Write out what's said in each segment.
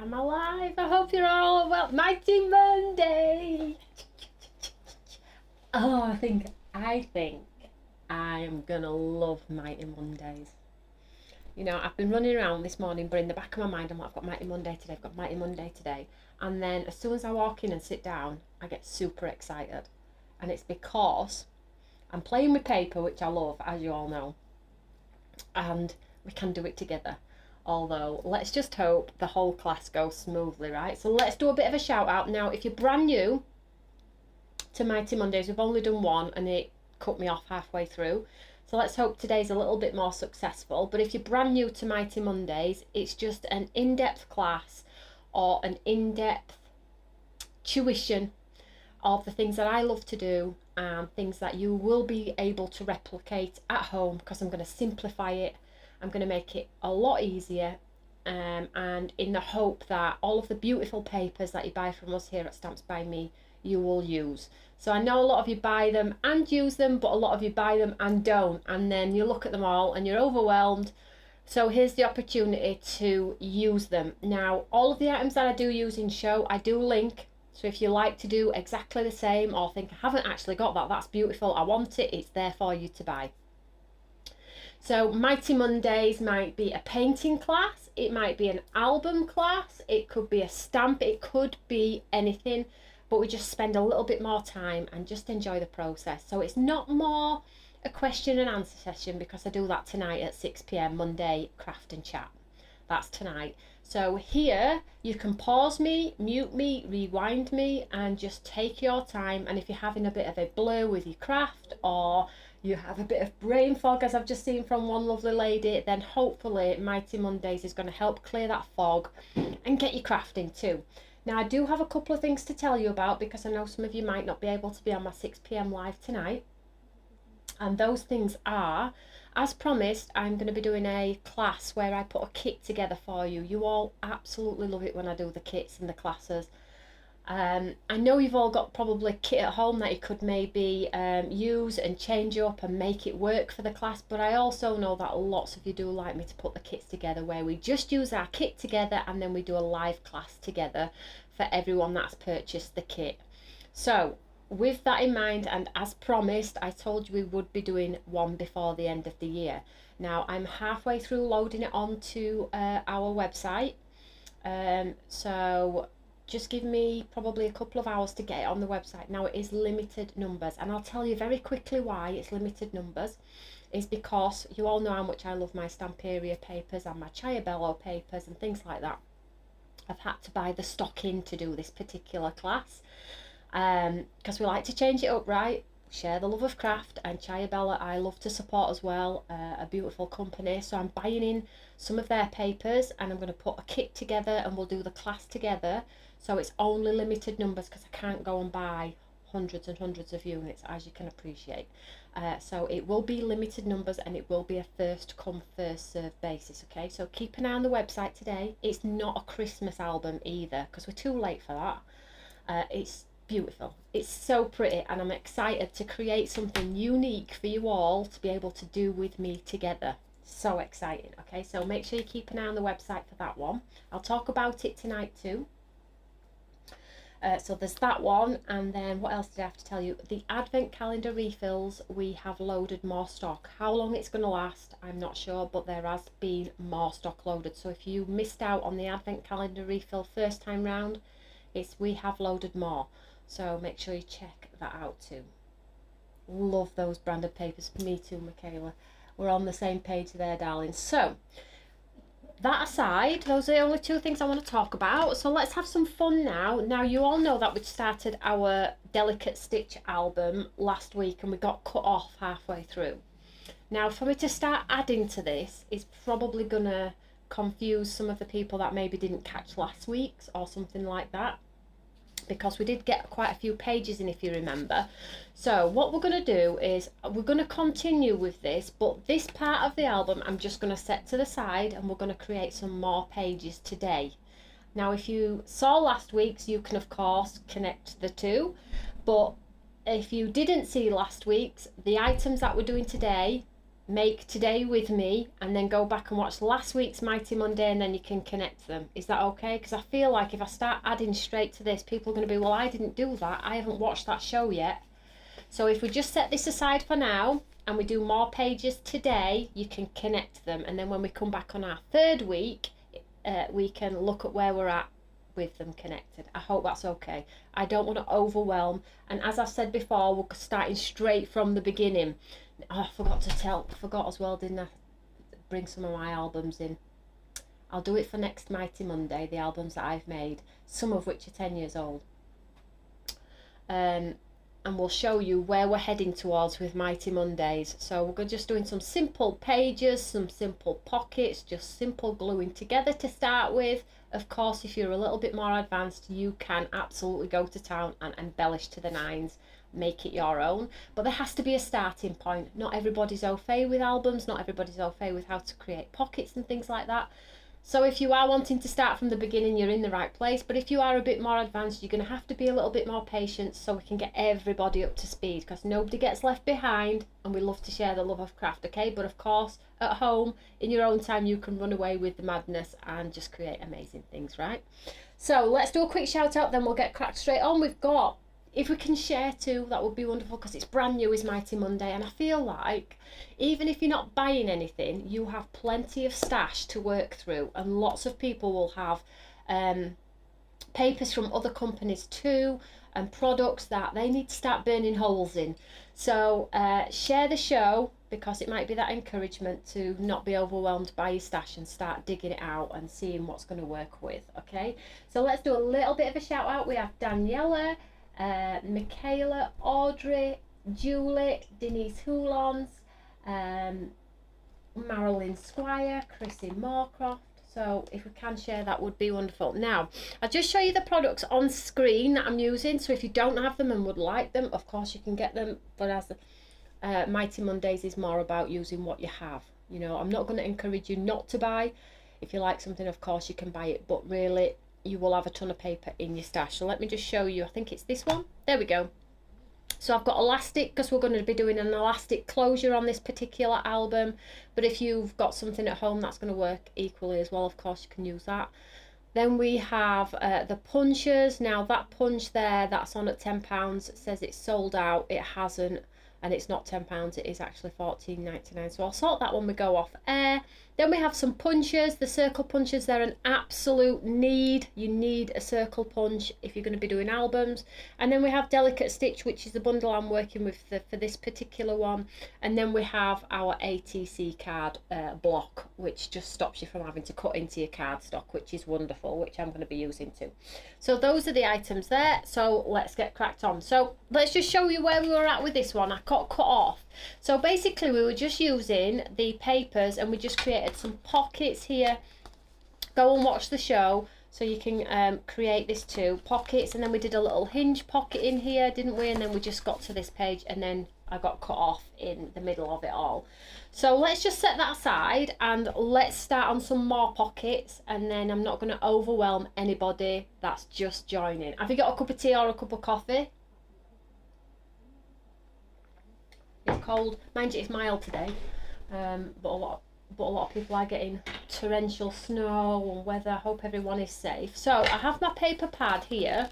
I'm alive. I hope you're all well. Mighty Monday. Oh, I think I am gonna love Mighty Mondays. You know, I've been running around this morning, but in the back of my mind, I'm like, I've got Mighty Monday today. I've got Mighty Monday today. And then as soon as I walk in and sit down, I get super excited, and it's because I'm playing with paper, which I love, as you all know, and we can do it together. Although, let's just hope the whole class goes smoothly, right? So let's do a bit of a shout out. Now, if you're brand new to Mighty Mondays, we've only done one and it cut me off halfway through. So let's hope today's a little bit more successful. But if you're brand new to Mighty Mondays, it's just an in-depth class or an in-depth tuition of the things that I love to do and things that you will be able to replicate at home, because I'm going to simplify it. I'm going to make it a lot easier, and in the hope that all of the beautiful papers that you buy from us here at Stamps by Me, you will use. So I know a lot of you buy them and use them, but a lot of you buy them and don't, and then you look at them all and you're overwhelmed. So here's the opportunity to use them. Now, all of the items that I do use in show, I do link. So if you like to do exactly the same or think, I haven't actually got that, that's beautiful, I want it, it's there for you to buy. So Mighty Mondays might be a painting class, it might be an album class, it could be a stamp, it could be anything, but we just spend a little bit more time and just enjoy the process. So it's not more a question and answer session, because I do that tonight at 6 p.m. Monday Craft and Chat. That's tonight. So here you can pause me, mute me, rewind me, and just take your time. And if you're having a bit of a blur with your craft, or you have a bit of brain fog, as I've just seen from one lovely lady, then hopefully Mighty Mondays is going to help clear that fog and get you crafting too. Now, I do have a couple of things to tell you about, because I know some of you might not be able to be on my 6 p.m. live tonight. And those things are, as promised, I'm going to be doing a class where I put a kit together for you. You all absolutely love it when I do the kits and the classes. I know you've all got probably kit at home that you could maybe use and change up and make it work for the class, but I also know that lots of you do like me to put the kits together where we just use our kit together and then we do a live class together for everyone that's purchased the kit. So with that in mind, and as promised, I told you we would be doing one before the end of the year. Now, I'm halfway through loading it onto our website, so just give me probably a couple of hours to get it on the website. Now, it is limited numbers, and I'll tell you very quickly why it's limited numbers. Is because you all know how much I love my Stamperia papers and my Chiabello papers and things like that. I've had to buy the stock in to do this particular class, because we like to change it up, right? Share the love of craft, and Chiabella I love to support as well, a beautiful company. So I'm buying in some of their papers and I'm going to put a kit together and we'll do the class together. So it's only limited numbers, because I can't go and buy hundreds and hundreds of units, as you can appreciate. So it will be limited numbers, and it will be a first come first serve basis. Okay, so keep an eye on the website today. It's not a Christmas album either, because we're too late for that. It's beautiful, it's so pretty, and I'm excited to create something unique for you all to be able to do with me together. So exciting. Okay, so make sure you keep an eye on the website for that one. I'll talk about it tonight too. So there's that one, and then what else did I have to tell you? The advent calendar refills, we have loaded more stock. How long it's going to last, I'm not sure, but there has been more stock loaded. So if you missed out on the advent calendar refill first time round, we have loaded more. So make sure you check that out too. Love those branded papers. Me too, Michaela. We're on the same page there, darling. So that aside, those are the only two things I want to talk about. So let's have some fun now. Now, you all know that we started our Delicate Stitch album last week and we got cut off halfway through. Now, for me to start adding to this is probably going to confuse some of the people that maybe didn't catch last week's or something like that, because we did get quite a few pages in, if you remember. So what we're going to do is we're going to continue with this, but this part of the album I'm just going to set to the side, and we're going to create some more pages today. Now, if you saw last week's, you can of course connect the two, but if you didn't see last week's, the items that we're doing today, make today with me and then go back and watch last week's Mighty Monday, and then you can connect them. Is that okay? Because I feel like if I start adding straight to this, people are going to be, well, I didn't do that, I haven't watched that show yet. So if we just set this aside for now and we do more pages today, you can connect them, and then when we come back on our third week, we can look at where we're at with them connected. I hope that's okay. I don't want to overwhelm, and as I said before, we're starting straight from the beginning. Oh, I forgot as well, didn't I, bring some of my albums in. I'll do it for next Mighty Monday, the albums that I've made, some of which are 10 years old. And we'll show you where we're heading towards with Mighty Mondays. So we're just doing some simple pages, some simple pockets, just simple gluing together to start with. Of course, if you're a little bit more advanced, you can absolutely go to town and embellish to the nines, make it your own. But there has to be a starting point. Not everybody's au fait with albums, not everybody's au fait with how to create pockets and things like that. So if you are wanting to start from the beginning, you're in the right place. But if you are a bit more advanced, you're going to have to be a little bit more patient so we can get everybody up to speed, because nobody gets left behind, and we love to share the love of craft, okay? But of course, at home, in your own time, you can run away with the madness and just create amazing things, right? So let's do a quick shout out, then we'll get cracked straight on. We've got, if we can share too, that would be wonderful, because it's brand new, is Mighty Monday, and I feel like even if you're not buying anything, you have plenty of stash to work through, and lots of people will have papers from other companies too, and products that they need to start burning holes in. So share the show, because it might be that encouragement to not be overwhelmed by your stash and start digging it out and seeing what's going to work with, okay? So let's do a little bit of a shout out. We have Daniela, Michaela, Audrey, Julie, Denise Houlons, Marilyn Squire, Chrissy Moorcroft. So if we can share, that would be wonderful. Now, I'll just show you the products on screen that I'm using. So if you don't have them and would like them, of course you can get them. But as Mighty Mondays is more about using what you have. You know, I'm not going to encourage you not to buy. If you like something, of course you can buy it. But really, you will have a ton of paper in your stash. So let me just show you. I think it's this one. There we go. So I've got elastic, because we're going to be doing an elastic closure on this particular album. But if you've got something at home that's going to work equally as well, of course you can use that. Then we have the punches. Now that punch there, that's on at £10. It says it's sold out. It hasn't. And it's not £10, it is actually $14.99. So I'll sort that when we go off air. Then we have some punches. The circle punches, they're an absolute need. You need a circle punch if you're going to be doing albums. And then we have Delicate Stitch, which is the bundle I'm working with for this particular one. And then we have our ATC card block, which just stops you from having to cut into your cardstock, which is wonderful, which I'm going to be using too. So those are the items there. So let's get cracked on. So let's just show you where we were at with this one. I got cut off. So basically we were just using the papers, and we just created some pockets here. Go and watch the show so you can create this too. Pockets, and then we did a little hinge pocket in here, didn't we? And then we just got to this page, and then I got cut off in the middle of it all. So let's just set that aside and let's start on some more pockets, and then I'm not going to overwhelm anybody that's just joining. Have you got a cup of tea or a cup of coffee? It's cold. Mind you, it's mild today, but a lot of people are getting torrential snow and weather. I hope everyone is safe. So I have my paper pad here,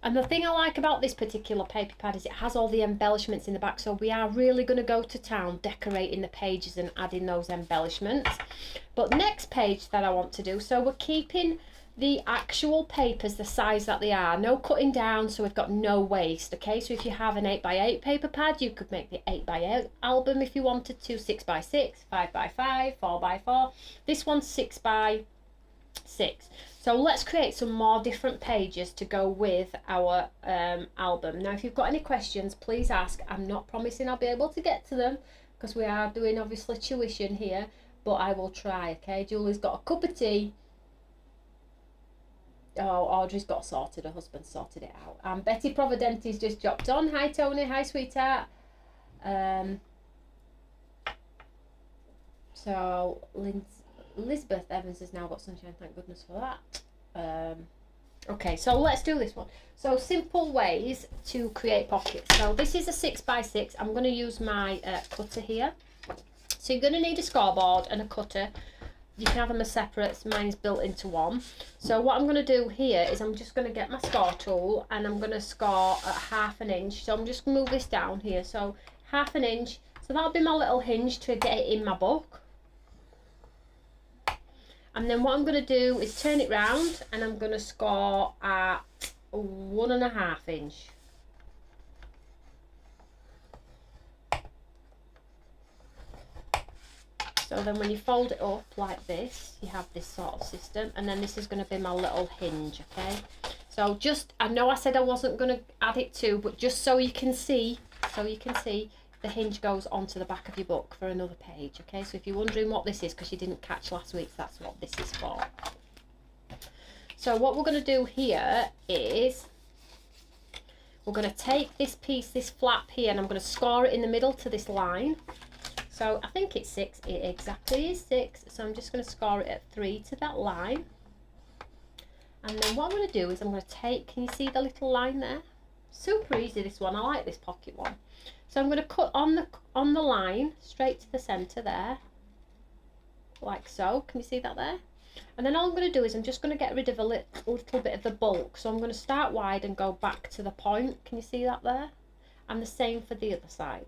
and the thing I like about this particular paper pad is it has all the embellishments in the back. So we are really going to go to town decorating the pages and adding those embellishments. But next page that I want to do, so we're keeping the actual papers the size that they are, no cutting down, so we've got no waste, okay? So if you have an 8x8 paper pad, you could make the 8x8 album if you wanted to, 6x6, 5x5, 4x4. This one's 6x6. So let's create some more different pages to go with our album. Now if you've got any questions, please ask. I'm not promising I'll be able to get to them, because we are doing obviously tuition here, but I will try, okay? Julie's got a cup of tea. Oh, Audrey's got sorted. Her husband sorted it out. And Betty Providenti's just dropped on. Hi, Toni. Hi, sweetheart. So, Elizabeth Evans has now got sunshine. Thank goodness for that. Okay, so let's do this one. So, simple ways to create pockets. So, this is a 6x6. I'm going to use my cutter here. So you're going to need a scoreboard and a cutter. You can have them as separate, mine is built into one. So what I'm going to do here is I'm just going to get my score tool and I'm going to score at 1/2 inch. So I'm just going to move this down here. So 1/2 inch. So that'll be my little hinge to get it in my book. And then what I'm going to do is turn it round and I'm going to score at 1.5 inch. So then when you fold it up like this, you have this sort of system, and then this is going to be my little hinge, okay? So just, I know I said I wasn't going to add it to, but just so you can see, the hinge goes onto the back of your book for another page, okay? So if you're wondering what this is because you didn't catch last week's, that's what this is for. So what we're going to do here is we're going to take this piece, this flap here, and I'm going to score it in the middle to this line. So I think it's 6, it exactly is 6, so I'm just going to score it at 3 to that line. And then what I'm going to do is I'm going to take, can you see the little line there? Super easy, this one, I like this pocket one. So I'm going to cut on the line, straight to the centre there, like so, can you see that there? And then all I'm going to do is I'm just going to get rid of a little bit of the bulk. So I'm going to start wide and go back to the point, can you see that there? And the same for the other side.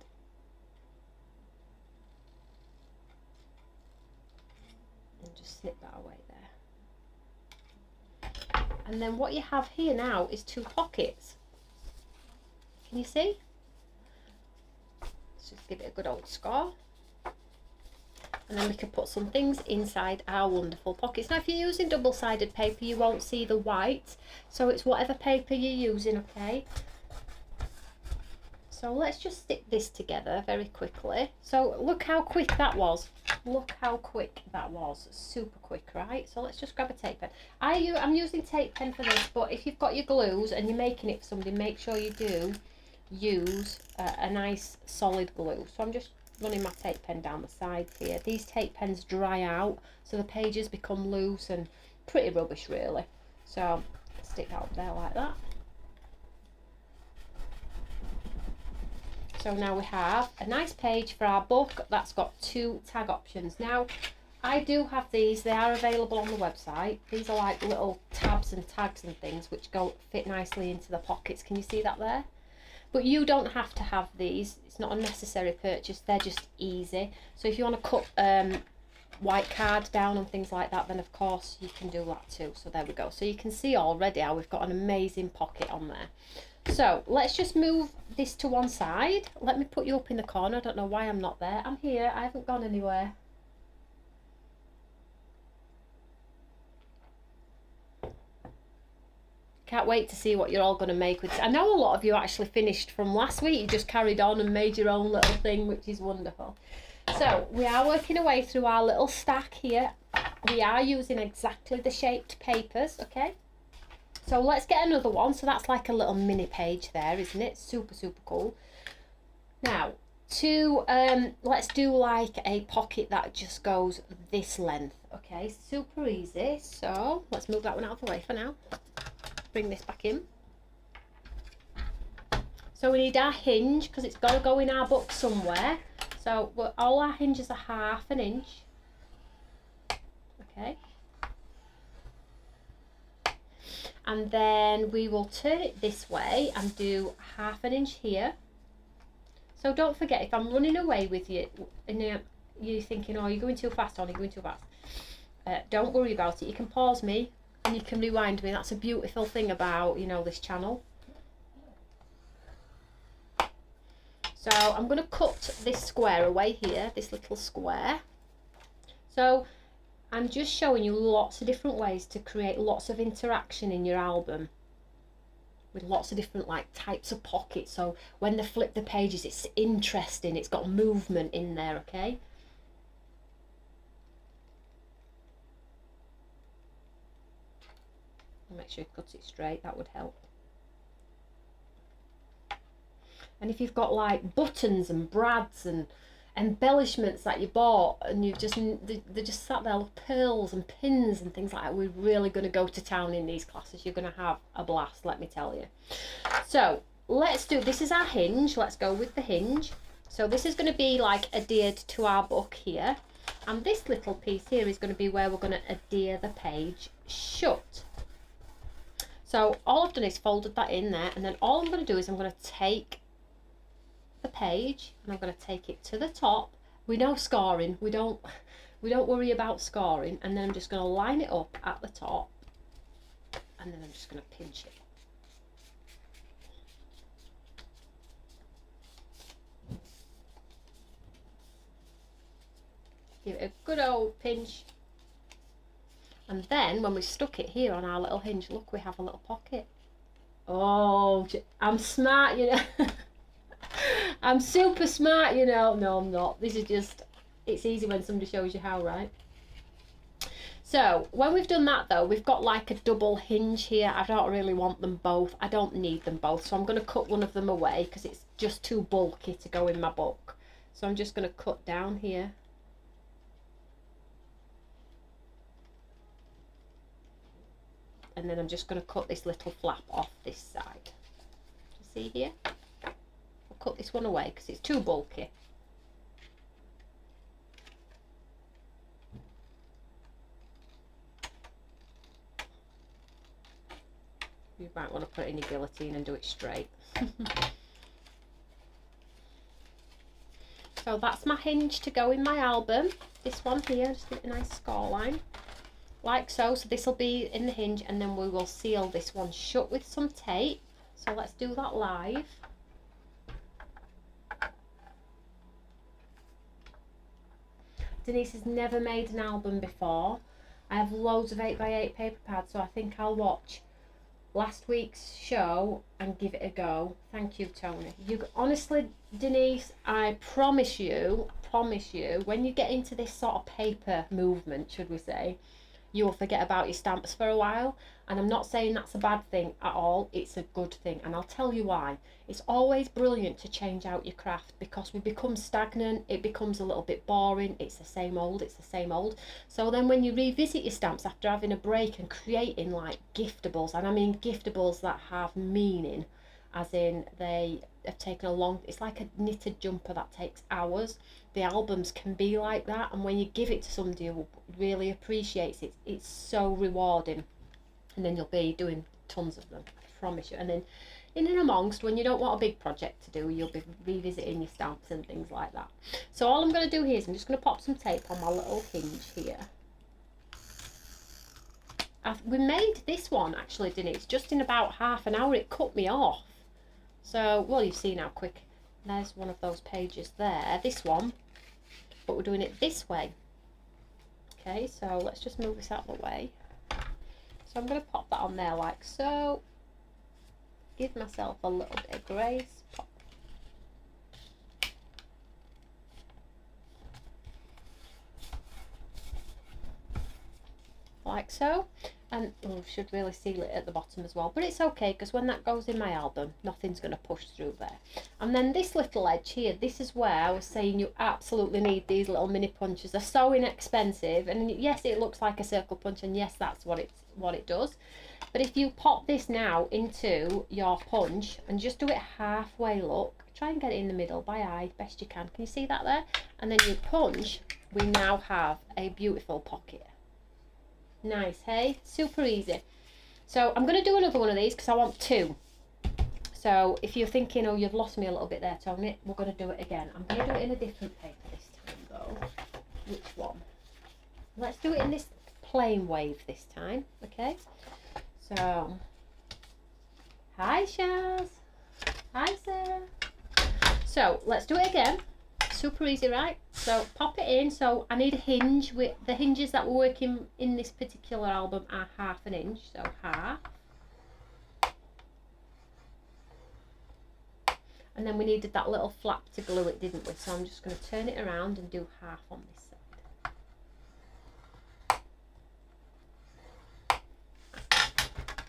And just snip that away there. And then what you have here now is 2 pockets. Can you see? Let's just give it a good old score. And then we can put some things inside our wonderful pockets. Now if you're using double-sided paper, you won't see the white, so it's whatever paper you're using, okay? So let's just stick this together very quickly. So look how quick that was. Look how quick that was. Super quick, right? So let's just grab a tape pen. I'm using tape pen for this, but if you've got your glues and you're making it for somebody, make sure you do use a nice solid glue. So I'm just running my tape pen down the sides here. These tape pens dry out, so the pages become loose and pretty rubbish really. So stick that up there like that. So now we have a nice page for our book that's got 2 tag options. Now I do have these, they are available on the website. These are like little tabs and tags and things which fit nicely into the pockets. Can you see that there? But you don't have to have these, it's not a necessary purchase, they're just easy. So if you want to cut white card down and things like that, then of course you can do that too. So there we go. So you can see already how we've got an amazing pocket on there. So let's just move this to one side. Let me put you up in the corner. I don't know why I'm not there. I'm here, I haven't gone anywhere. Can't wait to see what you're all going to make with this. I know a lot of you actually finished from last week. You just carried on and made your own little thing, which is wonderful. So we are working our way through our little stack here. We are using exactly the shaped papers, okay? So let's get another one. So that's like a little mini page there, isn't it? Super, super cool. Now, let's do like a pocket that just goes this length, okay? Super easy. So let's move that one out of the way for now. Bring this back in. So we need our hinge because it's got to go in our book somewhere. So all our hinges are 1/2 inch. Okay. And then we will turn it this way and do 1/2 inch here. So don't forget, if I'm running away with you and you're thinking, oh, you're going too fast, or you're going too fast, don't worry about it. You can pause me and you can rewind me. That's a beautiful thing about, you know, this channel. So I'm going to cut this square away here, this little square. So I'm just showing you lots of different ways to create lots of interaction in your album with lots of different like types of pockets. So when they flip the pages, it's interesting, it's got movement in there, okay? Make sure you cut it straight, that would help. And if you've got like buttons and brads and embellishments that you bought and you've just they're just sat there with pearls and pins and things like that, we're really going to go to town in these classes. You're going to have a blast, let me tell you. So let's do, this is our hinge, let's go with the hinge. So this is going to be like adhered to our book here, and this little piece here is going to be where we're going to adhere the page shut. So all I've done is folded that in there, and then all I'm going to do is I'm going to take the page and I'm going to take it to the top. We know scoring, we don't worry about scoring, and then I'm just going to line it up at the top, and then I'm just going to pinch it. Give it a good old pinch. And then when we stuck it here on our little hinge, look, we have a little pocket. Oh, I'm smart, you know. I'm super smart, you know. No, I'm not. This is just, it's easy when somebody shows you how, right? So when we've done that though, we've got like a double hinge here. I don't really want them both. I don't need them both. So I'm going to cut one of them away because it's just too bulky to go in my book. So I'm just going to cut down here. And then I'm just going to cut this little flap off this side. You see here? I'll cut this one away because it's too bulky. You might want to put it in your guillotine and do it straight. So that's my hinge to go in my album. This one here, just give it a nice score line. Like so. So this will be in the hinge, and then we will seal this one shut with some tape. So let's do that live. Denise has never made an album before. I have loads of 8x8 paper pads, so I think I'll watch last week's show and give it a go. Thank you, Toni. You honestly, Denise, I promise you, when you get into this sort of paper movement, should we say, you'll forget about your stamps for a while. And I'm not saying that's a bad thing at all. It's a good thing, and I'll tell you why. It's always brilliant to change out your craft, because we become stagnant. It becomes a little bit boring. It's the same old, it's the same old. So then when you revisit your stamps after having a break and creating like giftables, and I mean giftables that have meaning, as in they have taken a long, it's like a knitted jumper that takes hours. The albums can be like that, and when you give it to somebody who really appreciates it, it's so rewarding. And then you'll be doing tons of them, I promise you. And then in and amongst, when you don't want a big project to do, you'll be revisiting your stamps and things like that. So all I'm going to do here is I'm just going to pop some tape on my little hinge here. We made this one actually, didn't it? It's just in about half an hour. It cut me off. So, well, you've seen how quick. There's one of those pages there, this one, but we're doing it this way. Okay, so let's just move this out of the way. So I'm going to pop that on there like so. Give myself a little bit of grace. Pop. Like so. And oh, should really seal it at the bottom as well, but it's okay because when that goes in my album, nothing's going to push through there. And then this little edge here, this is where I was saying you absolutely need these little mini punches. They're so inexpensive, and yes, it looks like a circle punch, and yes, that's what it does. But if you pop this now into your punch and just do it halfway, look, try and get it in the middle by eye best you can. Can you see that there? And then you punch, we now have a beautiful pocket. Nice, hey? Super easy. So I'm going to do another one of these because I want two. So if you're thinking, oh, you've lost me a little bit there, Toni, we're going to do it again. I'm going to do it in a different paper this time, though. Which one? Let's do it in this plain wave this time, okay? So, hi, Shaz. Hi, Sarah. So let's do it again. Super easy, right? So pop it in. So I need a hinge. With the hinges that we're working in this particular album are 1/2 an inch, so half. And then we needed that little flap to glue it, didn't we? So I'm just going to turn it around and do half on this side.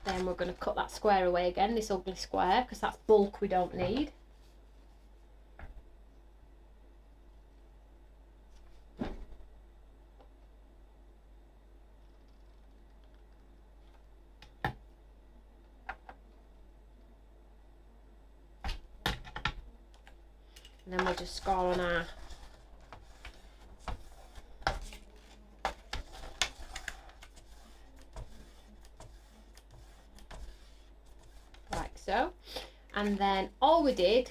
Then we're going to cut that square away again, this ugly square, because that's bulk we don't need. And then we'll just score on our like so. And then all we did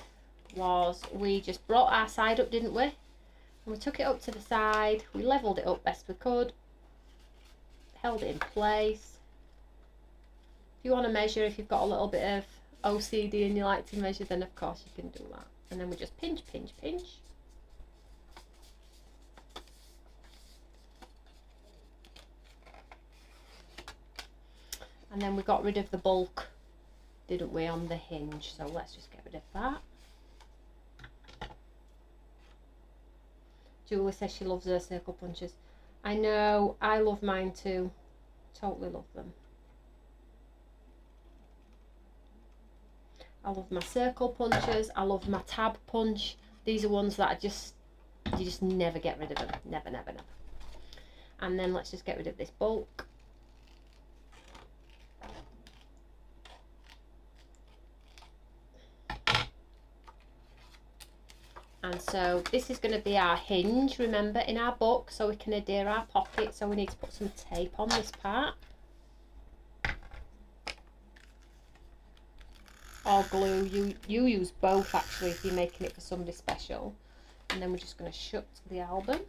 was we just brought our side up, didn't we? And we took it up to the side, we levelled it up best we could, held it in place. If you want to measure, if you've got a little bit of OCD and you like to measure, then of course you can do that. And then we just pinch, pinch, pinch. And then we got rid of the bulk, didn't we, on the hinge? So let's just get rid of that. Julie says she loves her circle punches. I know, I love mine too. Totally love them. I love my circle punches. I love my tab punch. These are ones that you just never get rid of them. Never, never, never. And then let's just get rid of this bulk. And so this is going to be our hinge, remember, in our book, so we can adhere our pocket. So we need to put some tape on this part. Or glue. You use both actually if you're making it for somebody special. And then we're just going to shut the album.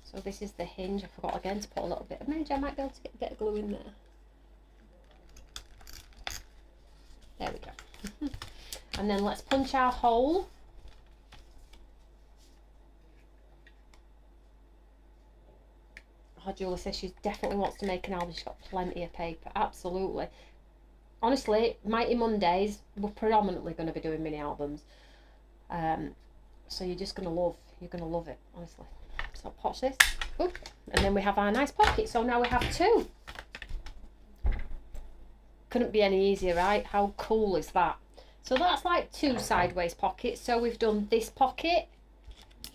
So this is the hinge. I forgot again to put a little bit of hinge. I might be able to get a bit of glue in there. There we go. And then let's punch our hole. Oh, Julie says she definitely wants to make an album. She's got plenty of paper. Absolutely. Honestly, Mighty Mondays, we're predominantly going to be doing mini albums. So you're just going to love it, honestly. So pop this. Oop, and then we have our nice pocket. So now we have two. Couldn't be any easier, right? How cool is that? So that's like two sideways pockets. So we've done this pocket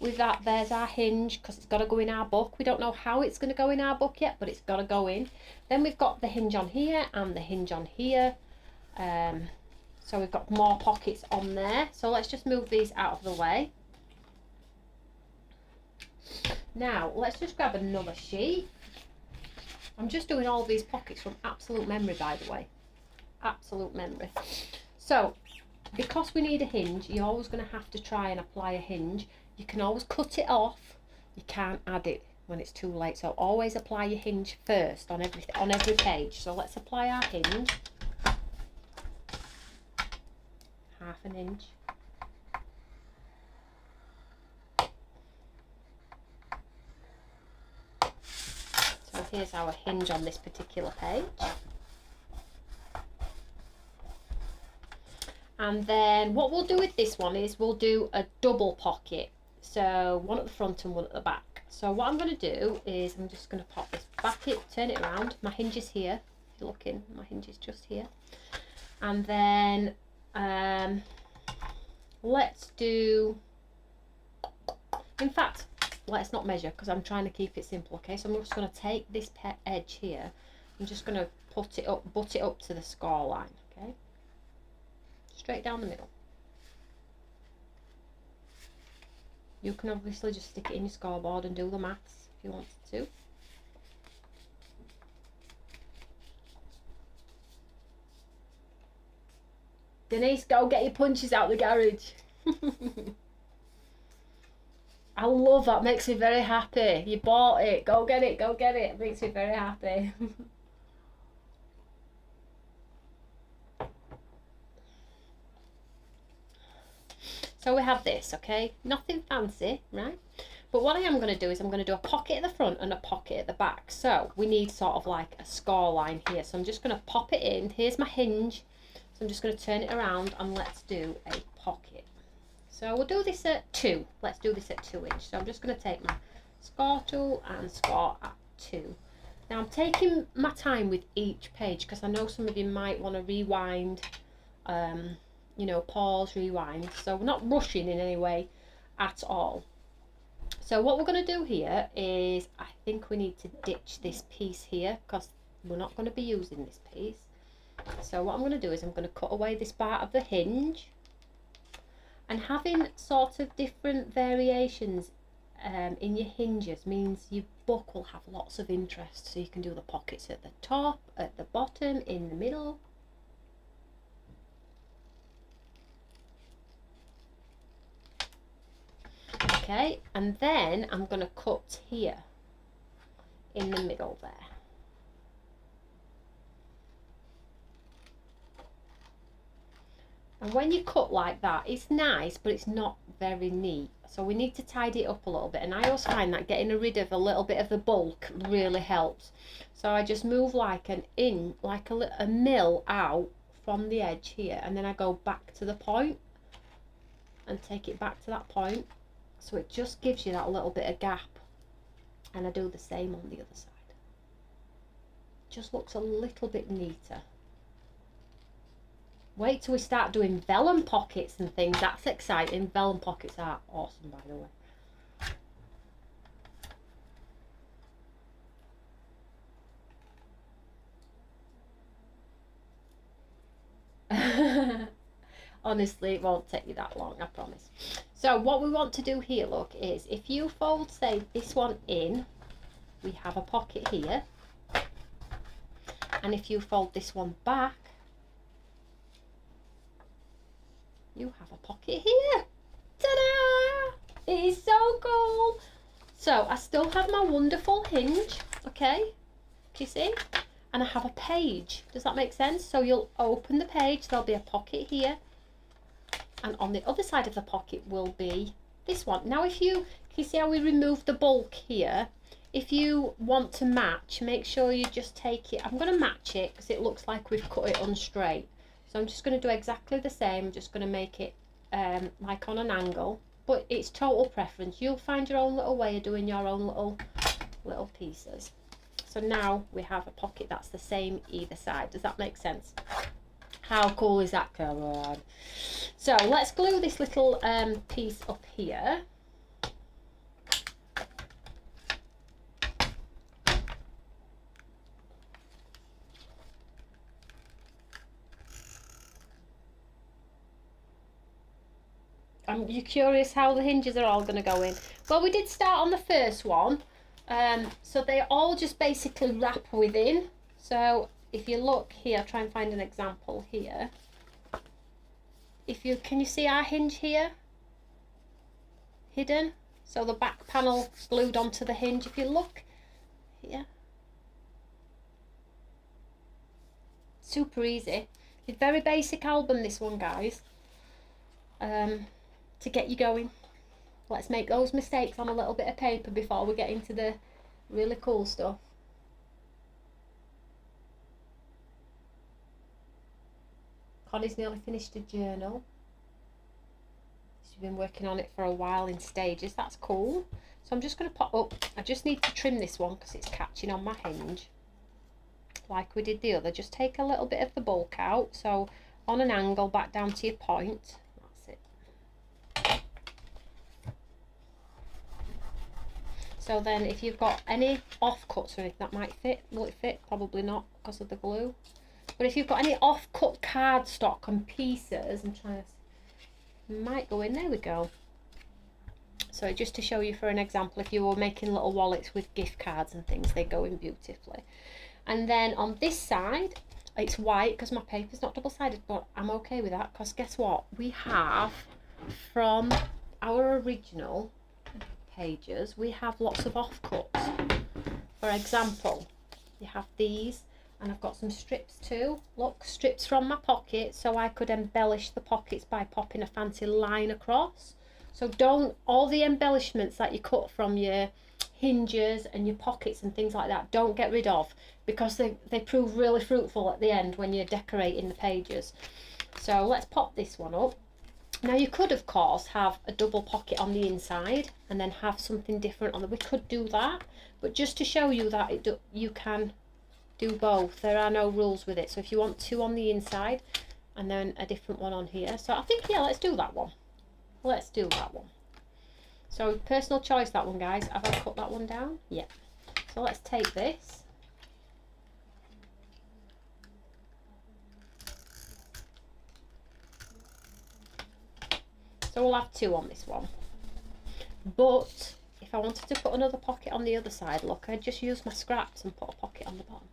with that. There's our hinge because it's got to go in our book. We don't know how it's going to go in our book yet, but it's got to go in. Then we've got the hinge on here and the hinge on here. So we've got more pockets on there. So let's just move these out of the way. Now let's just grab another sheet. I'm just doing all these pockets from absolute memory, by the way. Absolute memory. So because we need a hinge, you're always going to have to try and apply a hinge. You can always cut it off. You can't add it when it's too late. So always apply your hinge first on every page. So let's apply our hinge. Half an inch. So here's our hinge on this particular page. And then what we'll do with this one is we'll do a double pocket. So one at the front and one at the back. So what I'm going to do is I'm just going to pop this back, turn it around. My hinge is here. If you're looking, my hinge is just here. And then let's do, in fact, let's not measure because I'm trying to keep it simple, okay? So I'm just going to take this edge here. I'm just going to butt it up to the score line, okay? Straight down the middle. You can obviously just stick it in your scoreboard and do the maths if you wanted to. Denise, go get your punches out the garage. I love that, makes me very happy. You bought it, go get it, go get it. It makes me very happy. So we have this, okay? Nothing fancy, right? But what I am going to do is I'm going to do a pocket at the front and a pocket at the back. So we need sort of like a score line here. So I'm just going to pop it in. Here's my hinge. So I'm just going to turn it around and let's do a pocket. So we'll do this at 2. Let's do this at 2 inch. So I'm just going to take my score tool and score at 2. Now I'm taking my time with each page because I know some of you might want to rewind, you know, pause, rewind. So we're not rushing in any way at all. So what we're going to do here is I think we need to ditch this piece here because we're not going to be using this piece. So what I'm going to do is I'm going to cut away this part of the hinge, and having sort of different variations in your hinges means your book will have lots of interest. So you can do the pockets at the top, at the bottom, in the middle. Okay, and then I'm going to cut here in the middle there. And when you cut like that, it's nice, but it's not very neat. So we need to tidy it up a little bit. And I always find that getting rid of a little bit of the bulk really helps. So I just move like a mil out from the edge here. And then I go back to the point and take it back to that point. So it just gives you that little bit of gap. And I do the same on the other side. Just looks a little bit neater. Wait till we start doing vellum pockets and things. That's exciting. Vellum pockets are awesome, by the way. Honestly, it won't take you that long, I promise. So what we want to do here, look, is if you fold, say, this one in, we have a pocket here. And if you fold this one back, you have a pocket here. Ta-da! It is so cool. So I still have my wonderful hinge, okay? Do you see? And I have a page. Does that make sense? So you'll open the page, there'll be a pocket here. And on the other side of the pocket will be this one. Now if you see how we removed the bulk here? If you want to match, make sure you just take it. I'm going to match it because it looks like we've cut it unstraight. So I'm just going to do exactly the same. I'm just going to make it like on an angle. But it's total preference. You'll find your own little way of doing your own little pieces. So now we have a pocket that's the same either side. Does that make sense? How cool is that? Come on. So let's glue this little piece up here. You're curious how the hinges are all going to go in. Well, we did start on the first one. So they all just basically wrap within. So if you look here, I'll try and find an example here. Can you see our hinge here? Hidden. So the back panel glued onto the hinge. If you look here. Super easy. It's a very basic album, this one, guys. To get you going. Let's make those mistakes on a little bit of paper before we get into the really cool stuff. Connie's nearly finished a journal. She's been working on it for a while in stages. That's cool. So I'm just going to pop up. I just need to trim this one because it's catching on my hinge. Like we did the other. Just take a little bit of the bulk out. So on an angle back down to your point. So then if you've got any off-cuts or anything that might fit, will it fit? Probably not because of the glue. But if you've got any off-cut cardstock and pieces, I'm trying to, might go in, there we go. So just to show you for an example, if you were making little wallets with gift cards and things, they go in beautifully. And then on this side, it's white because my paper's not double-sided, but I'm okay with that because guess what? We have, from our original pages, we have lots of offcuts. For example, you have these, and I've got some strips too. Look, strips from my pocket, so I could embellish the pockets by popping a fancy line across. So don't, all the embellishments that you cut from your hinges and your pockets and things like that, don't get rid of, because they prove really fruitful at the end when you're decorating the pages. So let's pop this one up. Now you could of course have a double pocket on the inside and then have something different on the, we could do that, but just to show you that you can do both. There are no rules with it. So if you want two on the inside and then a different one on here. So I think, yeah, let's do that one. Let's do that one. So personal choice, that one, guys. Have I cut that one down? Yeah. So let's take this. So we'll have 2 on this one. But if I wanted to put another pocket on the other side, look, I'd just use my scraps and put a pocket on the bottom.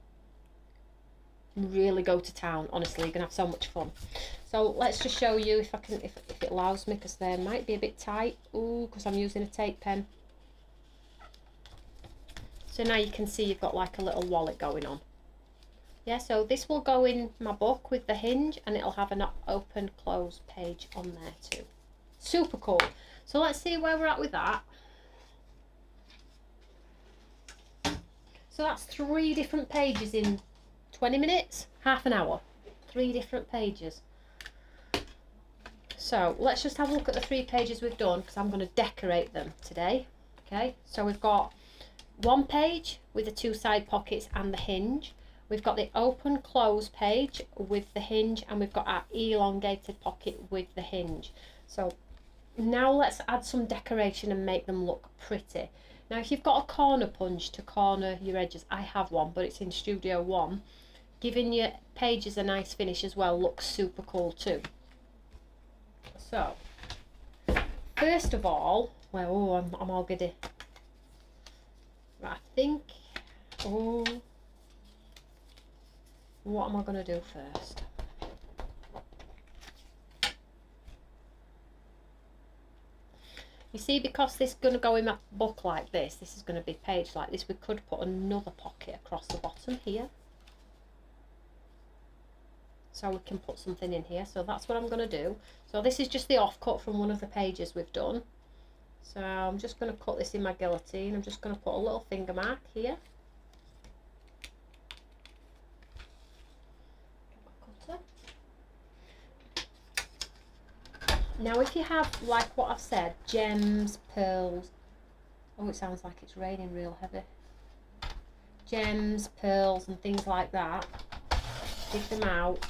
Really go to town, honestly. You're gonna have so much fun. So let's just show you if I can, if it allows me, because they might be a bit tight. Ooh, because I'm using a tape pen. So now you can see you've got like a little wallet going on. Yeah, so this will go in my book with the hinge, and it'll have an open close page on there too. Super cool. So let's see where we're at with that. So that's 3 different pages in 20 minutes, half an hour. 3 different pages. So let's just have a look at the 3 pages we've done, because I'm going to decorate them today. Okay, so we've got 1 page with the 2 side pockets and the hinge. We've got the open close page with the hinge, and we've got our elongated pocket with the hinge. So now let's add some decoration and make them look pretty. Now if you've got a corner punch to corner your edges, I have one, but it's in Studio One, giving your pages a nice finish as well looks super cool too. So first of all, well, oh, I'm all giddy. Right, I think, oh, what am I going to do first? You see, because this is going to go in my book like this is going to be paged like this, we could put another pocket across the bottom here. So we can put something in here. So that's what I'm going to do. So this is just the offcut from one of the pages we've done. So I'm just going to cut this in my guillotine. I'm just going to put a little finger mark here. Now if you have, like what I've said, gems, pearls, oh, it sounds like it's raining real heavy, gems, pearls and things like that, dig them out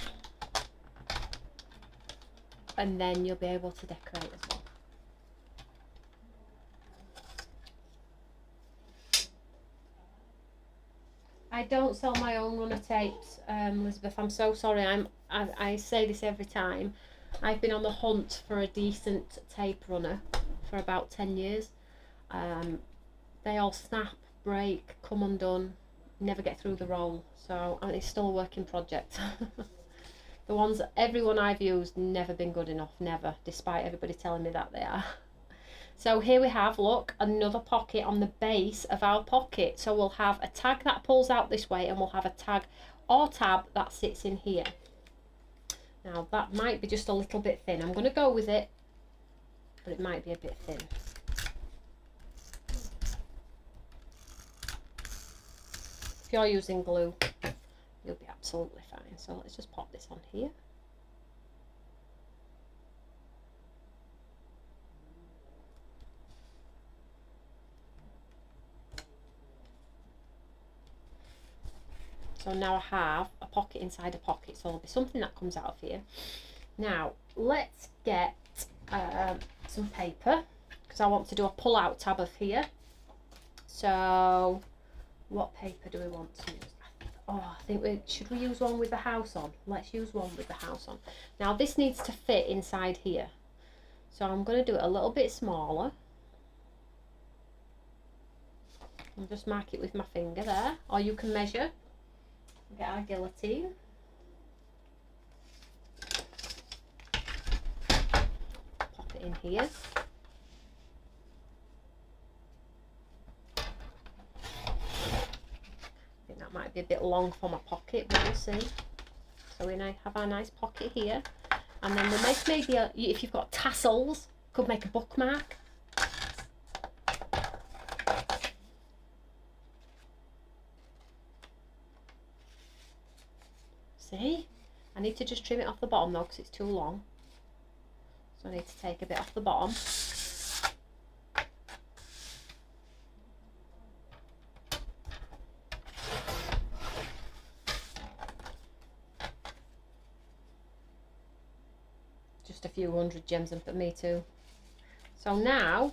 and then you'll be able to decorate as well. I don't sell my own runner tapes, Elizabeth, I'm so sorry. I say this every time. I've been on the hunt for a decent tape runner for about 10 years. They all snap, break, come undone, never get through the roll. So it's still a working project. The ones, everyone I've used, never been good enough, never, despite everybody telling me that they are. So here we have, look, another pocket on the base of our pocket. So we'll have a tag that pulls out this way, and we'll have a tag or tab that sits in here. Now that might be just a little bit thin. I'm going to go with it, but it might be a bit thin. If you're using glue, you'll be absolutely fine. So let's just pop this on here. So now I have a pocket inside a pocket, so there'll be something that comes out of here. Now let's get some paper, because I want to do a pull out tab of here. So what paper do we want to use? Oh, I think should we use one with the house on? Let's use one with the house on. Now this needs to fit inside here, so I'm going to do it a little bit smaller. I'll just mark it with my finger there, or you can measure. Get our guillotine. Pop it in here. I think that might be a bit long for my pocket, but we'll see. So we now have our nice pocket here, and then we'll make maybe if you've got tassels, could make a bookmark. See, I need to just trim it off the bottom though, because it's too long. So I need to take a bit off the bottom. Just a few hundred gems and for me too. So now,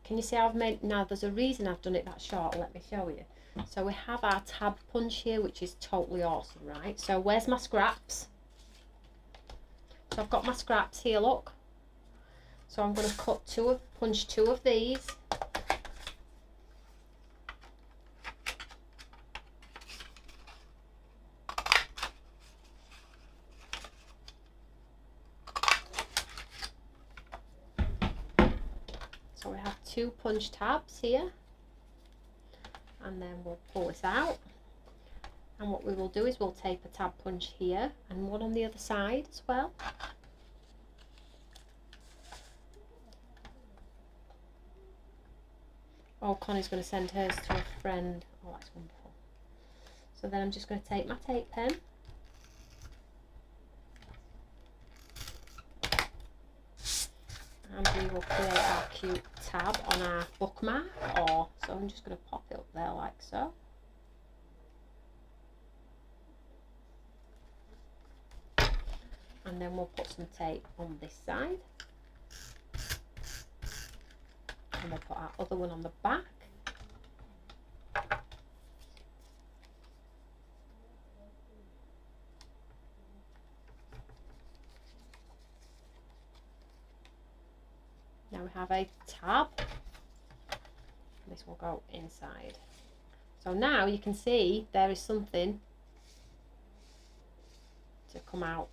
can you see how I've made, now there's a reason I've done it that short, let me show you. So we have our tab punch here, which is totally awesome, right? So where's my scraps? So I've got my scraps here, look. So I'm going to punch two of these. So we have two punch tabs here, and then we'll pull this out, and what we will do is we'll tape a tab punch here and one on the other side as well. Oh, Connie's going to send hers to a friend. Oh, that's wonderful. So then I'm just going to take my tape pen, and we will create our cute tab on our bookmark. So I'm just going to pop it up there like so. And then we'll put some tape on this side, and we'll put our other one on the back. Now we have a tab. This will go inside. So now you can see there is something to come out.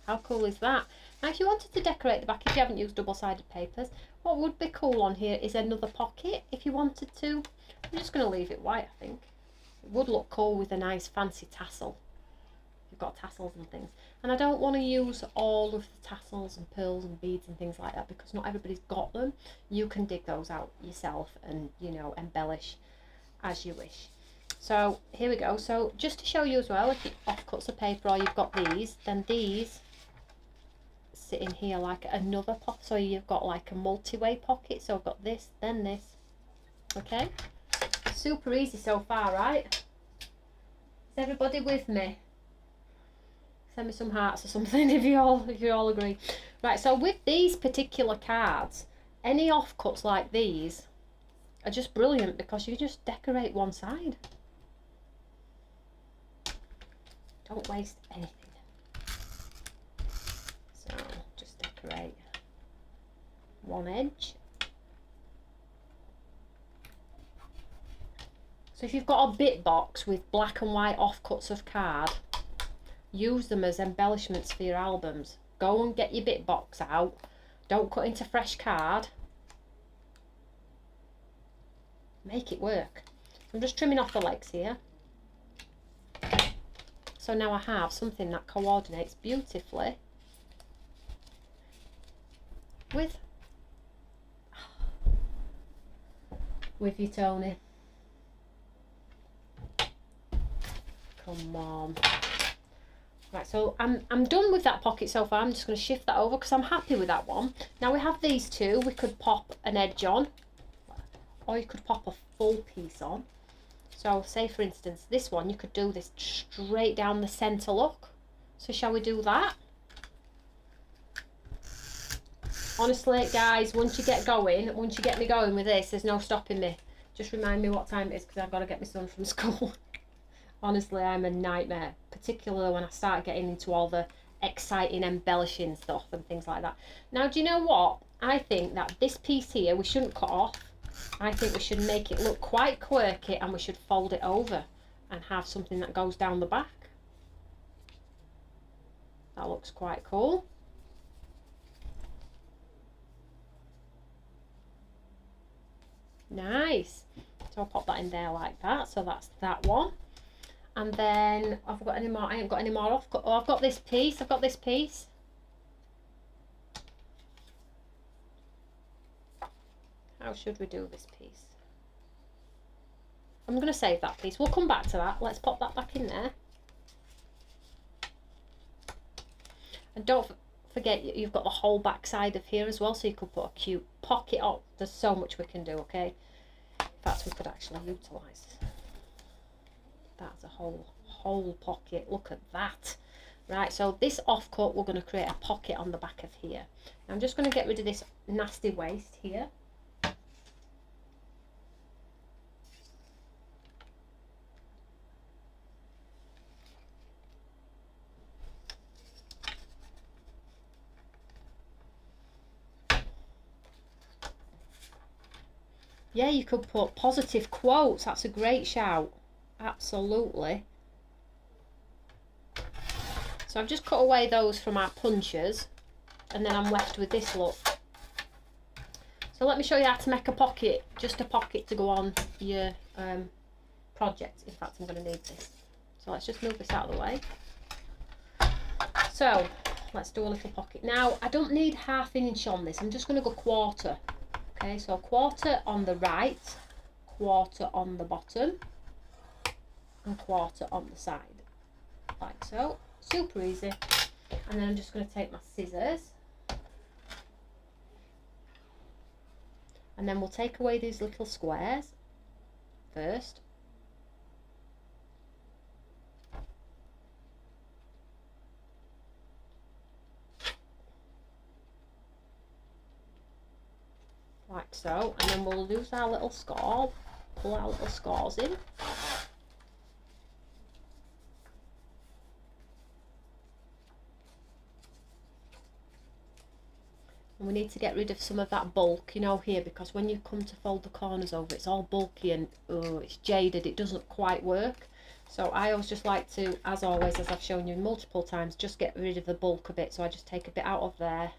How cool is that? Now if you wanted to decorate the back, if you haven't used double-sided papers, what would be cool on here is another pocket if you wanted to. I'm just going to leave it white, I think. It would look cool with a nice fancy tassel. You've got tassels and things. And I don't want to use all of the tassels and pearls and beads and things like that because not everybody's got them. You can dig those out yourself and, you know, embellish as you wish. So here we go. So just to show you as well, if you offcuts of paper or you've got these, then these sit in here like another pocket. So you've got like a multi-way pocket. So I've got this, then this. Okay, super easy so far, right? Is everybody with me? Send me some hearts or something if you all agree. Right, so with these particular cards, any offcuts like these are just brilliant because you just decorate one side. Don't waste anything. So just decorate one edge. So if you've got a bit box with black and white offcuts of card, use them as embellishments for your albums. Go and get your bit box out. Don't cut into fresh card. Make it work. I'm just trimming off the legs here. So now I have something that coordinates beautifully with you, Toni. Come on. Right, so I'm done with that pocket so far. I'm just going to shift that over because I'm happy with that one. Now we have these two. We could pop an edge on, or you could pop a full piece on. So say for instance this one, you could do this straight down the centre look. So shall we do that? Honestly guys, once you get me going with this, there's no stopping me. Just remind me what time it is because I've got to get my son from school. Honestly, I'm a nightmare, particularly when I start getting into all the exciting embellishing stuff and things like that. Now, do you know what? I think that this piece here, we shouldn't cut off. I think we should make it look quite quirky and we should fold it over and have something that goes down the back. That looks quite cool. Nice. So I'll pop that in there like that. So that's that one. And then I've got any more. I ain't got any more off. Oh, I've got this piece. How should we do this piece? I'm going to save that piece. We'll come back to that. Let's pop that back in there. And don't forget you've got the whole back side of here as well, so you could put a cute pocket on. There's so much we can do, okay? In fact, we could actually utilise that's a whole pocket. Look at that. Right, so this offcut, we're going to create a pocket on the back of here. Now I'm just going to get rid of this nasty waste here. Yeah, you could put positive quotes. That's a great shout. Absolutely. So I've just cut away those from our punches, and then I'm left with this look. So let me show you how to make a pocket, just a pocket to go on your project. In fact, I'm going to need this. So let's just move this out of the way. So let's do a little pocket. Now I don't need 1/2 inch on this. I'm just going to go 1/4. Okay, so 1/4 on the right, 1/4 on the bottom, and 1/4 on the side, like so. Super easy. And then I'm just going to take my scissors, and then we'll take away these little squares first. Like so, and then we'll use our little score, pull our little scores in. And we need to get rid of some of that bulk, you know, here, because when you come to fold the corners over, it's all bulky and it's jaded, it doesn't quite work. So I always just like to, as always, as I've shown you multiple times, just get rid of the bulk a bit. So I just take a bit out of there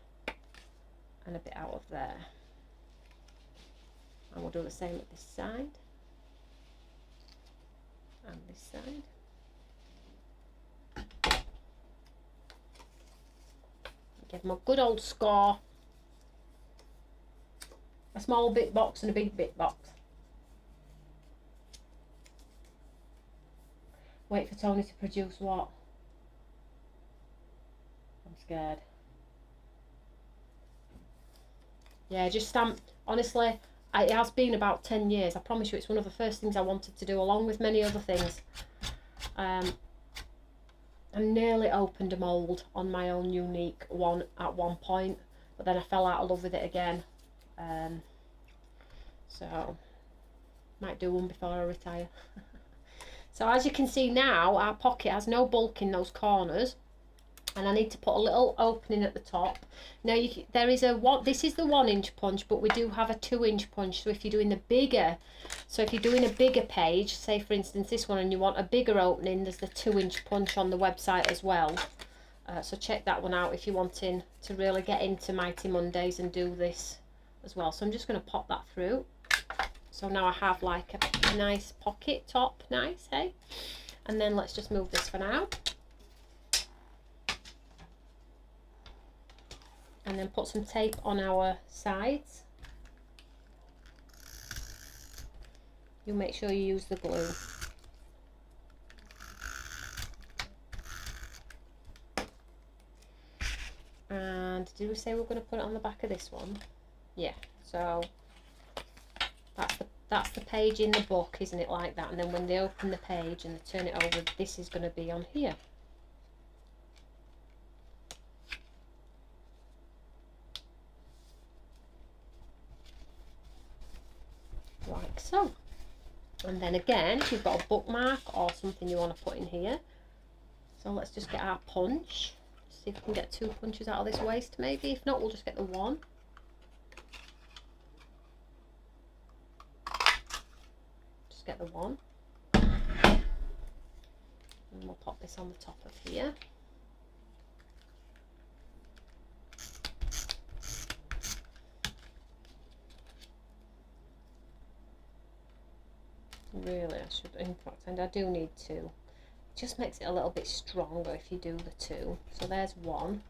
and a bit out of there. And we'll do the same at this side and this side. Give them a good old score. A small bit box and a big bit box. Wait for Toni to produce what? I'm scared. Yeah, just stamp. Honestly, it has been about 10 years. I promise you, it's one of the first things I wanted to do, along with many other things. I nearly opened a mould on my own unique one at one point, but then I fell out of love with it again. So might do one before I retire. So as you can see now, our pocket has no bulk in those corners, and I need to put a little opening at the top. Now there is this is the 1 inch punch, but we do have a 2 inch punch. So if you're doing the bigger, if you're doing a bigger page, say for instance this one, and you want a bigger opening, there's the 2 inch punch on the website as well. So check that one out if you're wanting to really get into Mighty Mondays and do this as well. So I'm just going to pop that through. So now I have like a nice pocket top, nice, hey? And then let's just move this for now. And then put some tape on our sides. You make sure you use the glue. And did we say we're going to put it on the back of this one? Yeah, so that's the page in the book, isn't it, like that? And then when they open the page and they turn it over, this is going to be on here. Like so. And then again, if you've got a bookmark or something you want to put in here. So let's just get our punch. See if we can get 2 punches out of this waste maybe. If not, we'll just get the 1. Just get the 1. And we'll pop this on the top of here. Really, I should, in fact, and I do need 2. It just makes it a little bit stronger if you do the 2. So there's 1.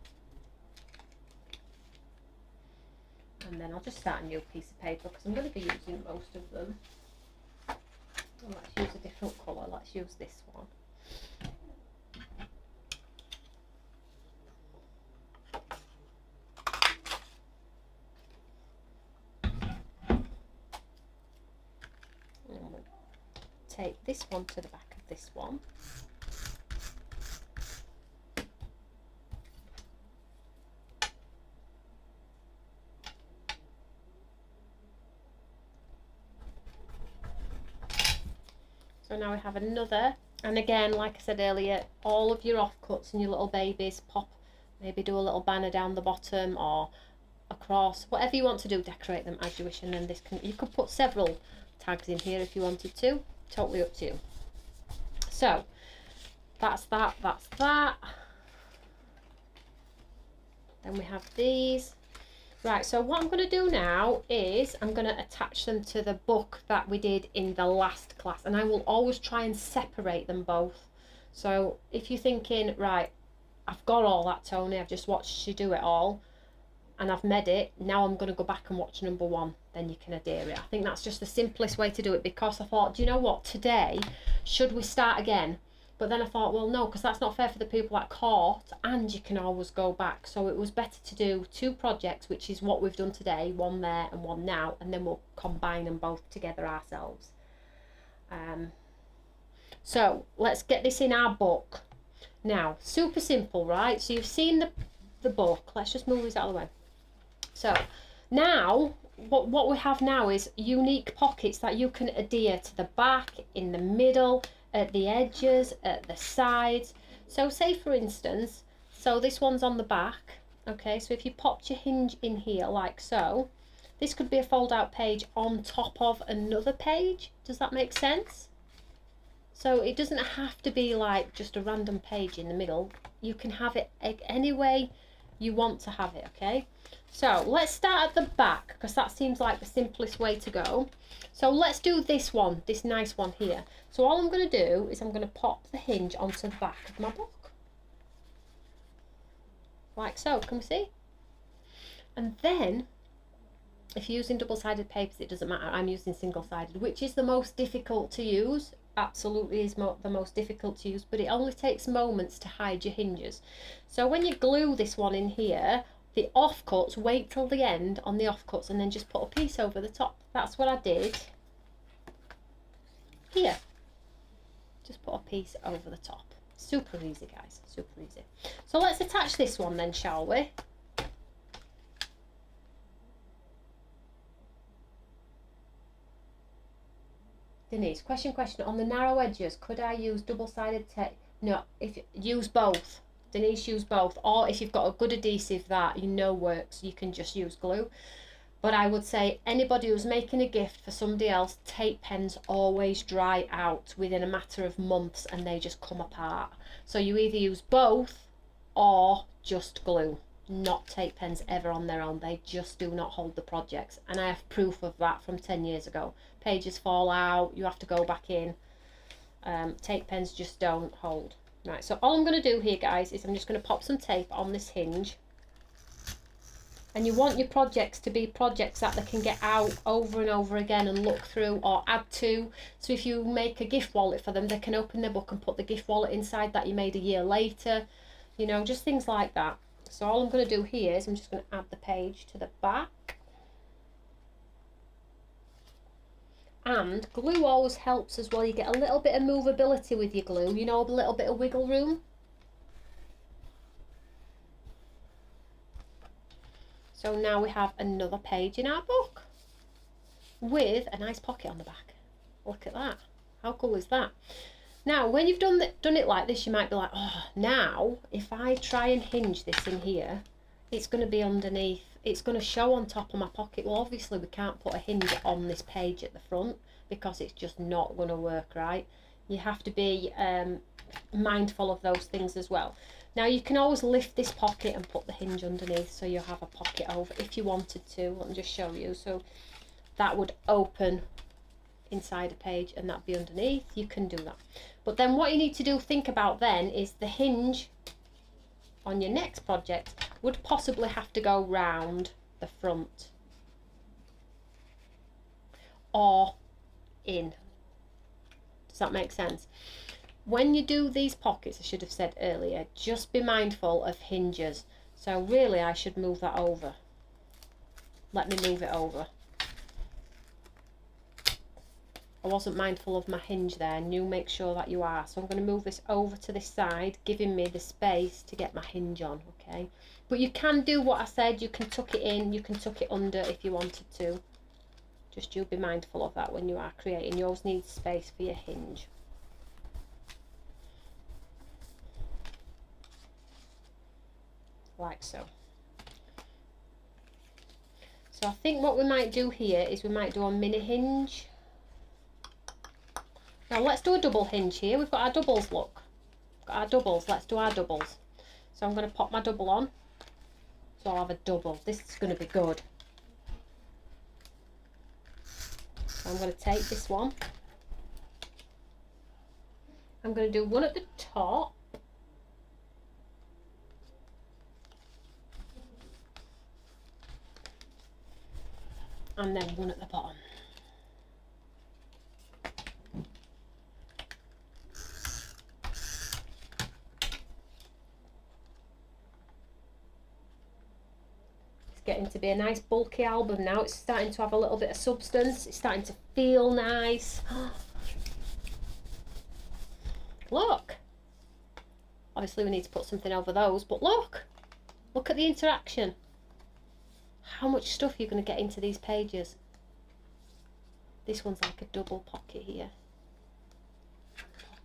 And then I'll just start a new piece of paper because I'm going to be using most of them. Well, let's use a different colour. Let's use this one. And we'll take this one to the back of this one. So now we have another, and again, like I said earlier, all of your offcuts and your little babies, maybe do a little banner down the bottom, or across, whatever you want to do, decorate them as you wish. And then this can, you could put several tags in here if you wanted to, totally up to you. So that's that, that's that. Then we have these. Right, so what I'm going to do now is I'm going to attach them to the book that we did in the last class, and I will always try and separate them both. So if you're thinking, right, I've got all that, Toni, I've just watched you do it all and I've made it, now I'm going to go back and watch number one, then you can adhere it. I think that's just the simplest way to do it, because I thought, do you know what, today, should we start again? But then I thought, well, no, because that's not fair for the people that caught, and you can always go back. So it was better to do 2 projects, which is what we've done today, one there and one now, and then we'll combine them both together ourselves. So let's get this in our book. Now, super simple, right? So you've seen the book. Let's just move these out of the way. So now, what we have now is unique pockets that you can adhere to the back, in the middle, at the edges, at the sides. So say for instance, so this one's on the back, okay, so if you popped your hinge in here like so, this could be a fold out page on top of another page. Does that make sense? So it doesn't have to be like just a random page in the middle. You can have it any way you want to have it, okay? So let's start at the back, because that seems like the simplest way to go. So let's do this one, this nice one here. So all I'm going to do is I'm going to pop the hinge onto the back of my book. Like so, can we see? And then, if you're using double-sided papers, it doesn't matter. I'm using single-sided, which is the most difficult to use. Absolutely is the most difficult to use, but it only takes moments to hide your hinges. So when you glue this one in here, the offcuts, wait till the end on the offcuts and then just put a piece over the top. That's what I did here. Just put a piece over the top. Super easy, guys, super easy. So let's attach this one then, shall we? Denise, question, on the narrow edges, could I use double-sided tape? No, if use both. Denise, use both. Or if you've got a good adhesive that you know works, you can just use glue. But I would say anybody who's making a gift for somebody else, tape pens always dry out within a matter of months and they just come apart. So you either use both or just glue. Not tape pens ever on their own. They just do not hold the projects. And I have proof of that from 10 years ago. Pages fall out, you have to go back in. Tape pens just don't hold. Right, so all I'm going to do here, guys, is I'm just going to pop some tape on this hinge. And you want your projects to be projects that they can get out over and over again and look through or add to. So if you make a gift wallet for them, they can open their book and put the gift wallet inside that you made a year later. You know, just things like that. So all I'm going to do here is I'm just going to add the page to the back. And glue always helps as well. You get a little bit of movability with your glue, you know, a little bit of wiggle room. So now we have another page in our book with a nice pocket on the back. Look at that. How cool is that? Now, when you've done it like this, you might be like, oh, now if I try and hinge this in here, it's going to be underneath. It's going to show on top of my pocket. Well, obviously we can't put a hinge on this page at the front because it's just not going to work right. You have to be mindful of those things as well. Now you can always lift this pocket and put the hinge underneath, so you have a pocket over if you wanted to. Let me just show you. So that would open inside a page and that'd be underneath. You can do that. But then what you need to do, think about then, is the hinge on your next project would possibly have to go round the front or in. Does that make sense? When you do these pockets, I should have said earlier, just be mindful of hinges. So really I should move that over. Let me move it over. I wasn't mindful of my hinge there, and you make sure that you are. So I'm going to move this over to this side, giving me the space to get my hinge on, okay? But you can do what I said. You can tuck it in, you can tuck it under if you wanted to. Just you be mindful of that when you are creating. You always need space for your hinge. Like so. So I think what we might do here is we might do a mini hinge. Now let's do a double hinge here. We've got our doubles, look. We've got our doubles. Let's do our doubles. So I'm going to pop my double on. So I'll have a double. This is going to be good. So I'm going to take this one. I'm going to do one at the top. And then one at the bottom. It's getting to be a nice bulky album now. It's starting to have a little bit of substance. It's starting to feel nice. Look. Obviously we need to put something over those, but look. Look at the interaction. How much stuff you're going to get into these pages. This one's like a double pocket here.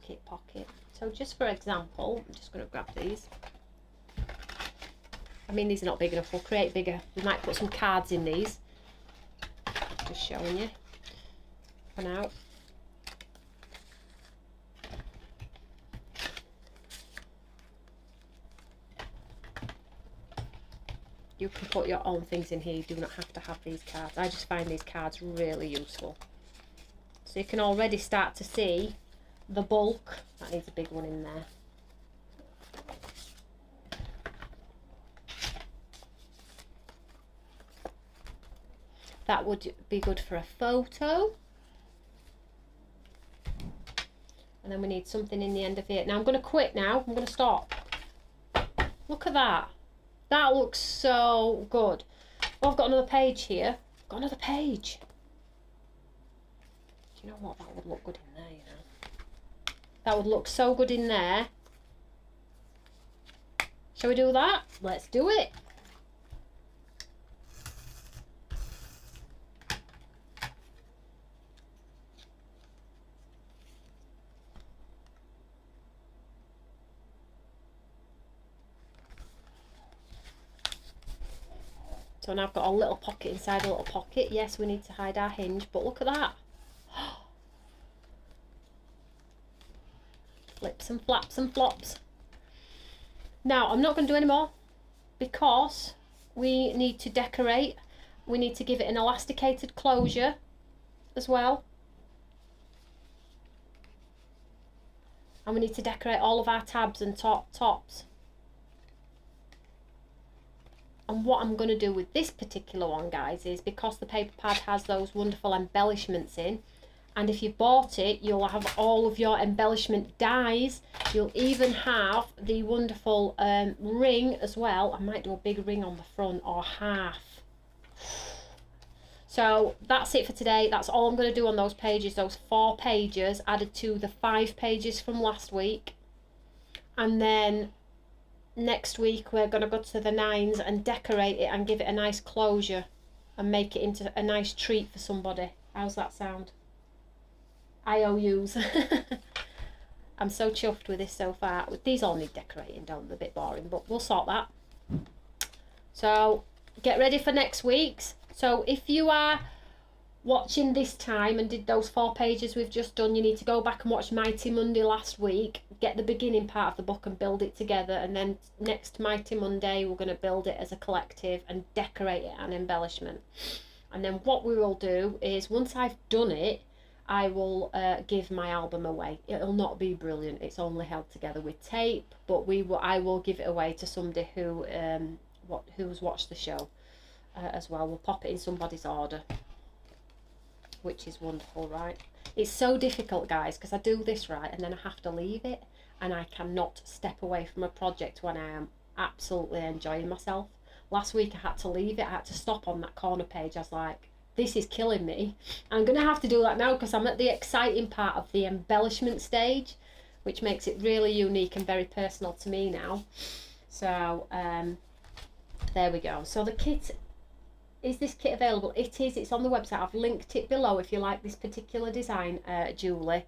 Pocket, pocket. So just for example, I'm just going to grab these. I mean, these are not big enough. We'll create bigger. We might put some cards in these. Just showing you for now. You can put your own things in here. You do not have to have these cards. I just find these cards really useful. So you can already start to see the bulk. That needs a big one in there. That would be good for a photo. And then we need something in the end of it. Now I'm going to quit now. I'm going to stop. Look at that. That looks so good. Oh, I've got another page here. I've got another page. Do you know what? That would look good in there, you know. That would look so good in there. Shall we do that? Let's do it. So now I've got a little pocket inside a little pocket. Yes, we need to hide our hinge, but look at that. Flips and flaps and flops. Now, I'm not going to do any more because we need to decorate. We need to give it an elasticated closure as well. And we need to decorate all of our tabs and tops. And what I'm going to do with this particular one, guys, is because the paper pad has those wonderful embellishments in, and if you bought it, you'll have all of your embellishment dies. You'll even have the wonderful ring as well. I might do a big ring on the front or half. So that's it for today. That's all I'm going to do on those pages, those 4 pages added to the 5 pages from last week. And then next week we're going to go to the 9s and decorate it and give it a nice closure and make it into a nice treat for somebody. How's that sound? IOUs. I'm so chuffed with this so far. These all need decorating, don't they? A bit boring, but we'll sort that. So get ready for next week's. So if you are watching this time and did those 4 pages we've just done, you need to go back and watch Mighty Monday last week, get the beginning part of the book and build it together, and then next Mighty Monday we're going to build it as a collective and decorate it and embellishment. And then what we will do is, once I've done it, I will give my album away. It'll not be brilliant, it's only held together with tape, but I will give it away to somebody who's watched the show as well. We'll pop it in somebody's order, which is wonderful, right? It's so difficult, guys, because I do this right and then I have to leave it, and I cannot step away from a project when I am absolutely enjoying myself. Last week I had to leave it. I had to stop on that corner page. I was like, this is killing me. I'm going to have to do that now because I'm at the exciting part of the embellishment stage, which makes it really unique and very personal to me now. So there we go. So the kit, is this kit available? It is. It's on the website. I've linked it below if you like this particular design, Julie.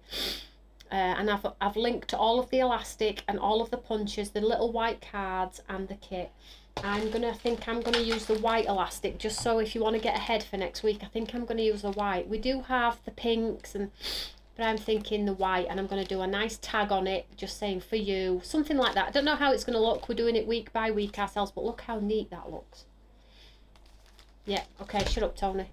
And I've linked all of the elastic and all of the punches, the little white cards and the kit. I think I'm gonna use the white elastic, just so if you want to get ahead for next week. I think I'm gonna use the white. We do have the pinks, but I'm thinking the white, and I'm gonna do a nice tag on it, just saying for you, something like that. I don't know how it's gonna look. We're doing it week by week ourselves, but look how neat that looks. Yeah, okay, shut up, Toni.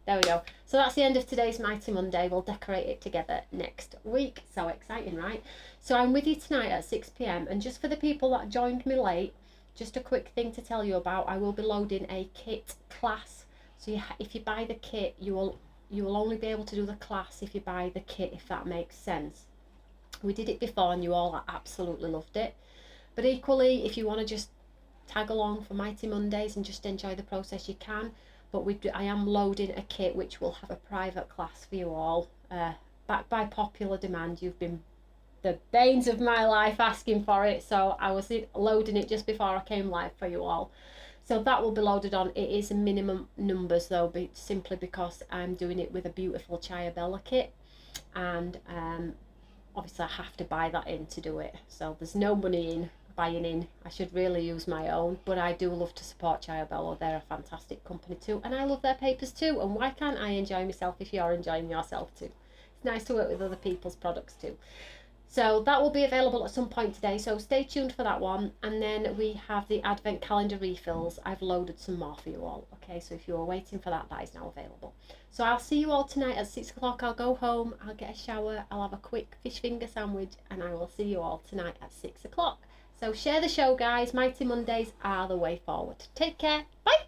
There we go. So that's the end of today's Mighty Monday. We'll decorate it together next week. So exciting, right? So I'm with you tonight at 6 p.m. And just for the people that joined me late, just a quick thing to tell you about. I will be loading a kit class. So if you buy the kit, you will only be able to do the class if you buy the kit, if that makes sense. We did it before and you all absolutely loved it. But equally, if you want to just tag along for Mighty Mondays and just enjoy the process, you can. But I am loading a kit which will have a private class for you all. Backed by popular demand. You've been the banes of my life asking for it, so I was loading it just before I came live for you all. So that will be loaded on. It is minimum numbers though, simply because I'm doing it with a beautiful Chaya Bella kit, and obviously I have to buy that in to do it. So there's no money in buying in. I should really use my own, but I do love to support Chaya Bella. They're a fantastic company too, and I love their papers too, and why can't I enjoy myself if you're enjoying yourself too? It's nice to work with other people's products too. So that will be available at some point today, so stay tuned for that one. And then we have the advent calendar refills. I've loaded some more for you all. Okay, so if you are waiting for that, that is now available. So I'll see you all tonight at 6 o'clock. I'll go home, I'll get a shower, I'll have a quick fish finger sandwich, and I will see you all tonight at 6 o'clock. So share the show, guys. Mighty Mondays are the way forward. Take care. Bye.